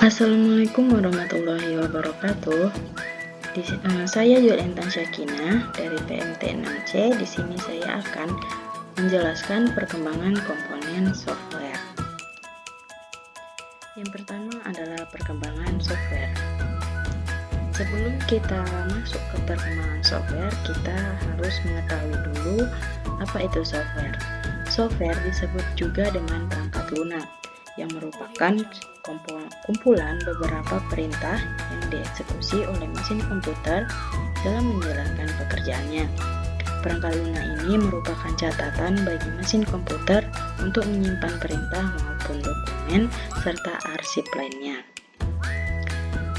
Assalamualaikum warahmatullahi wabarakatuh. Saya Yulintan Syakina dari PMT 6C. Di sini saya akan menjelaskan perkembangan komponen software. Yang pertama adalah perkembangan software. Sebelum kita masuk ke perkembangan software, kita harus mengetahui dulu apa itu software. Software disebut juga dengan perangkat lunak, yang merupakan kumpulan beberapa perintah yang dieksekusi oleh mesin komputer dalam menjalankan pekerjaannya. Perangkat lunak ini merupakan catatan bagi mesin komputer untuk menyimpan perintah maupun dokumen serta arsip lainnya.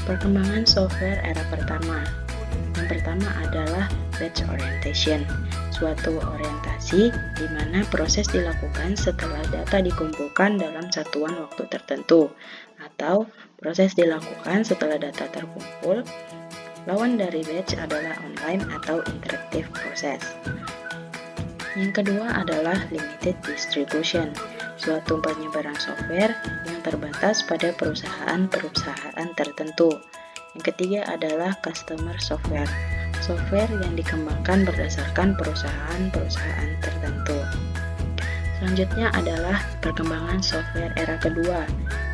Perkembangan software era pertama. Yang pertama adalah batch orientation, suatu orientasi di mana proses dilakukan setelah data dikumpulkan dalam satuan waktu tertentu, atau proses dilakukan setelah data terkumpul. Lawan dari batch adalah online atau interactive proses. Yang kedua adalah limited distribution, suatu penyebaran software yang terbatas pada perusahaan-perusahaan tertentu. Yang ketiga adalah customer software, software yang dikembangkan berdasarkan perusahaan-perusahaan tertentu. Selanjutnya adalah perkembangan software era kedua.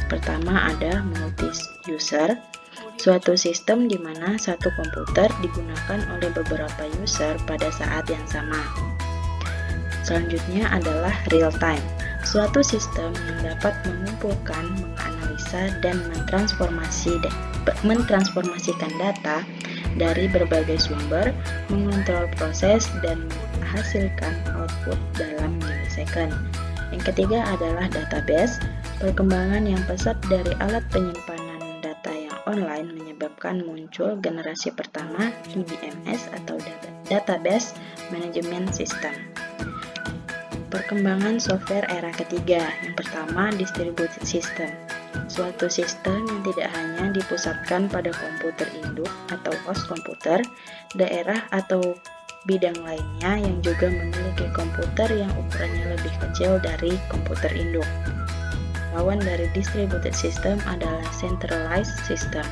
Pertama ada multi-user, suatu sistem di mana satu komputer digunakan oleh beberapa user pada saat yang sama. Selanjutnya adalah real-time, suatu sistem yang dapat mengumpulkan, menganalisa, dan mentransformasikan data dari berbagai sumber, mengontrol proses, dan menghasilkan output dalam milisecond. Yang ketiga adalah database. Perkembangan yang pesat dari alat penyimpanan data yang online menyebabkan muncul generasi pertama DBMS atau Database Management System. Perkembangan software era ketiga. Yang pertama, distributed system, suatu sistem yang tidak hanya dipusatkan pada komputer induk atau host komputer, daerah atau bidang lainnya yang juga memiliki komputer yang ukurannya lebih kecil dari komputer induk. Lawan dari distributed system adalah centralized system.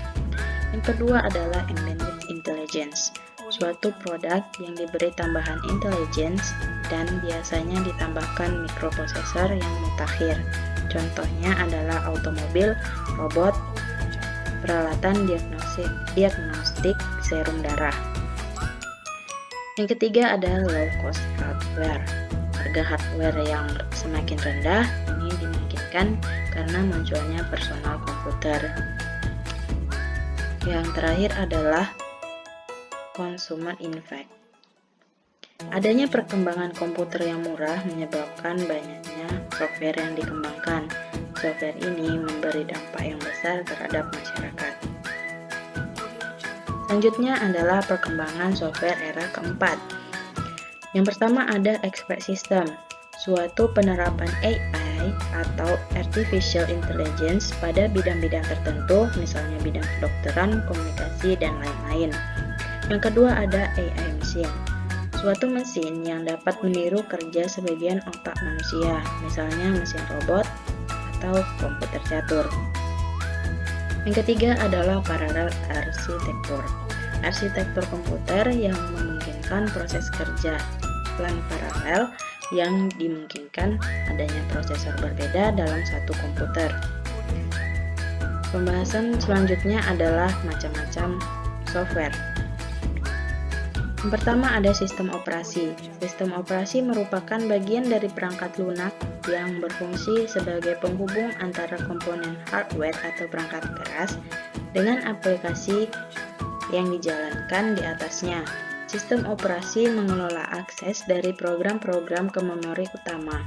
Yang kedua adalah embedded intelligence, suatu produk yang diberi tambahan intelligence dan biasanya ditambahkan mikroprosesor yang mutakhir. Contohnya adalah automobil, robot, peralatan diagnostik serum darah. Yang ketiga adalah low cost hardware. Harga hardware yang semakin rendah ini dimungkinkan karena munculnya personal komputer. Yang terakhir adalah consumer impact. Adanya perkembangan komputer yang murah menyebabkan banyaknya software yang dikembangkan. Software ini memberi dampak yang besar terhadap masyarakat. Selanjutnya adalah perkembangan software era keempat. Yang pertama ada expert system, suatu penerapan AI atau artificial intelligence pada bidang-bidang tertentu, misalnya bidang kedokteran, komunikasi, dan lain-lain. Yang kedua ada AI machine, suatu mesin yang dapat meniru kerja sebagian otak manusia, misalnya mesin robot atau komputer catur. Yang ketiga adalah parallel arsitektur, arsitektur komputer yang memungkinkan proses kerja plan paralel yang dimungkinkan adanya prosesor berbeda dalam satu komputer. Pembahasan selanjutnya adalah macam-macam software. Yang pertama ada sistem operasi. Sistem operasi merupakan bagian dari perangkat lunak yang berfungsi sebagai penghubung antara komponen hardware atau perangkat keras dengan aplikasi yang dijalankan di atasnya. Sistem operasi mengelola akses dari program-program ke memori utama,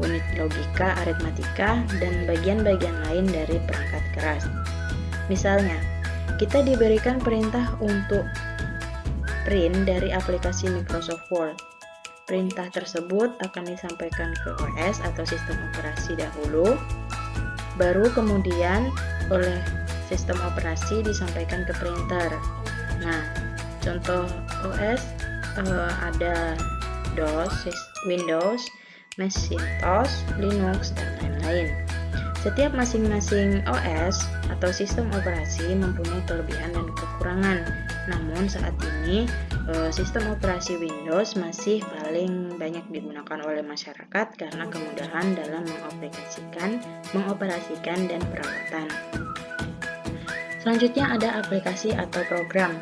unit logika, aritmatika, dan bagian-bagian lain dari perangkat keras. Misalnya, kita diberikan perintah untuk print dari aplikasi Microsoft Word. Perintah tersebut akan disampaikan ke OS atau sistem operasi dahulu, baru kemudian oleh sistem operasi disampaikan ke printer. Nah, contoh OS ada DOS, Windows, Macintosh, Linux, dan lain-lain. Setiap masing-masing OS atau sistem operasi mempunyai kelebihan dan kekurangan. Namun saat ini sistem operasi Windows masih paling banyak digunakan oleh masyarakat karena kemudahan dalam mengoperasikan dan perawatan. Selanjutnya ada aplikasi atau program.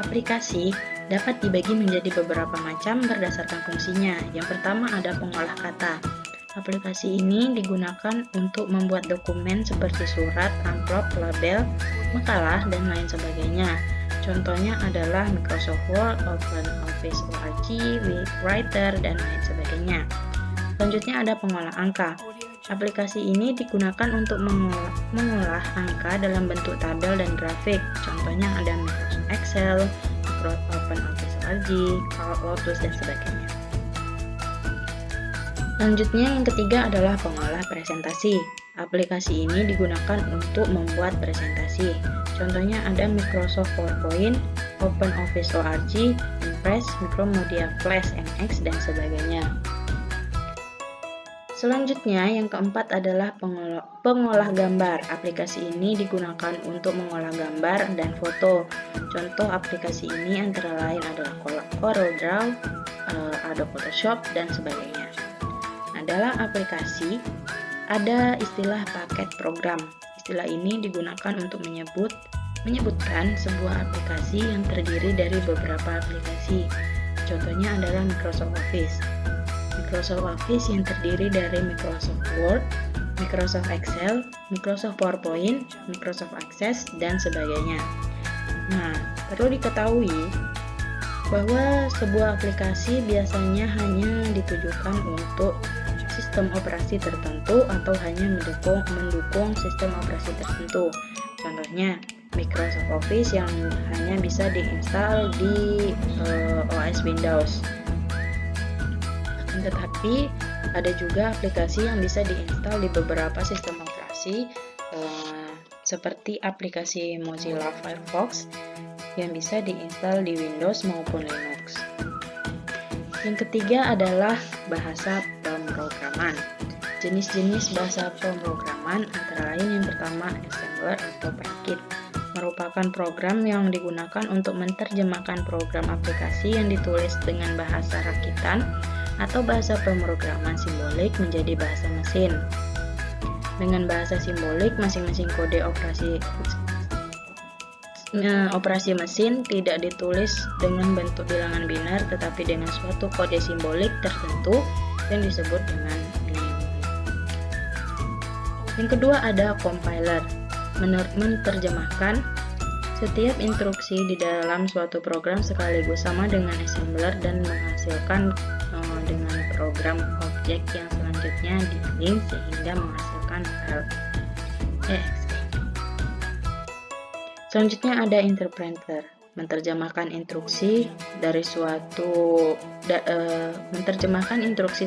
Aplikasi dapat dibagi menjadi beberapa macam berdasarkan fungsinya. Yang pertama ada pengolah kata. Aplikasi ini digunakan untuk membuat dokumen seperti surat, amplop, label, makalah, dan lain sebagainya. Contohnya adalah Microsoft Word, OpenOffice Org, Writer, dan lain sebagainya. Selanjutnya ada pengolah angka. Aplikasi ini digunakan untuk mengolah angka dalam bentuk tabel dan grafik. Contohnya ada Microsoft Excel, Microsoft OpenOffice Org, Lotus, dan sebagainya. Selanjutnya yang ketiga adalah pengolah presentasi. Aplikasi ini digunakan untuk membuat presentasi. Contohnya ada Microsoft PowerPoint, OpenOffice Org, Impress, Macromedia Flash MX, dan sebagainya. Selanjutnya yang keempat adalah pengolah gambar. Aplikasi ini digunakan untuk mengolah gambar dan foto. Contoh aplikasi ini antara lain adalah CorelDRAW, Adobe Photoshop, dan sebagainya. Dalam aplikasi, ada istilah paket program. Istilah ini digunakan untuk menyebutkan sebuah aplikasi yang terdiri dari beberapa aplikasi. Contohnya adalah Microsoft Office. Microsoft Office yang terdiri dari Microsoft Word, Microsoft Excel, Microsoft PowerPoint, Microsoft Access, dan sebagainya. Nah, perlu diketahui bahwa sebuah aplikasi biasanya hanya ditujukan untuk sistem operasi tertentu atau hanya mendukung sistem operasi tertentu. Contohnya Microsoft Office yang hanya bisa diinstal di OS Windows. Tetapi ada juga aplikasi yang bisa diinstal di beberapa sistem operasi seperti aplikasi Mozilla Firefox yang bisa diinstal di Windows maupun Linux. Yang ketiga adalah bahasa pemrograman. Jenis-jenis bahasa pemrograman antara lain yang pertama assembler atau perakit. Merupakan program yang digunakan untuk menerjemahkan program aplikasi yang ditulis dengan bahasa rakitan atau bahasa pemrograman simbolik menjadi bahasa mesin. Dengan bahasa simbolik, masing-masing kode operasi mesin tidak ditulis dengan bentuk bilangan biner tetapi dengan suatu kode simbolik tertentu yang disebut dengan mnemonic. Yang kedua ada compiler, menerjemahkan setiap instruksi di dalam suatu program sekaligus sama dengan assembler dan menghasilkan dengan program objek yang selanjutnya di-link sehingga menghasilkan file exe. Selanjutnya ada interpreter, menerjemahkan instruksi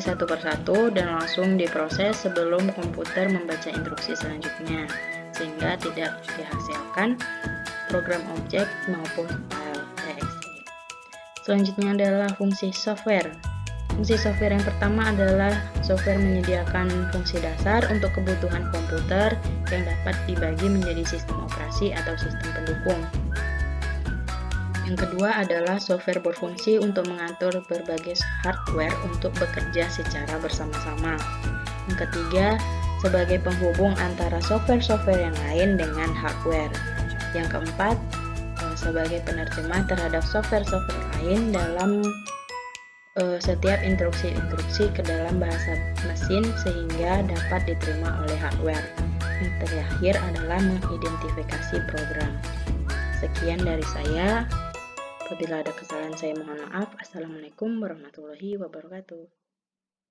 satu persatu dan langsung diproses sebelum komputer membaca instruksi selanjutnya, sehingga tidak dihasilkan program objek maupun file exe. Selanjutnya adalah fungsi software. Fungsi software yang pertama adalah software menyediakan fungsi dasar untuk kebutuhan komputer yang dapat dibagi menjadi sistem operasi atau sistem pendukung. Yang kedua adalah software berfungsi untuk mengatur berbagai hardware untuk bekerja secara bersama-sama. Yang ketiga, sebagai penghubung antara software-software yang lain dengan hardware. Yang keempat, sebagai penerjemah terhadap software-software lain dalam setiap instruksi-instruksi ke dalam bahasa mesin sehingga dapat diterima oleh hardware. Yang terakhir adalah mengidentifikasi program. Sekian dari saya. Apabila ada kesalahan saya mohon maaf. Assalamualaikum warahmatullahi wabarakatuh.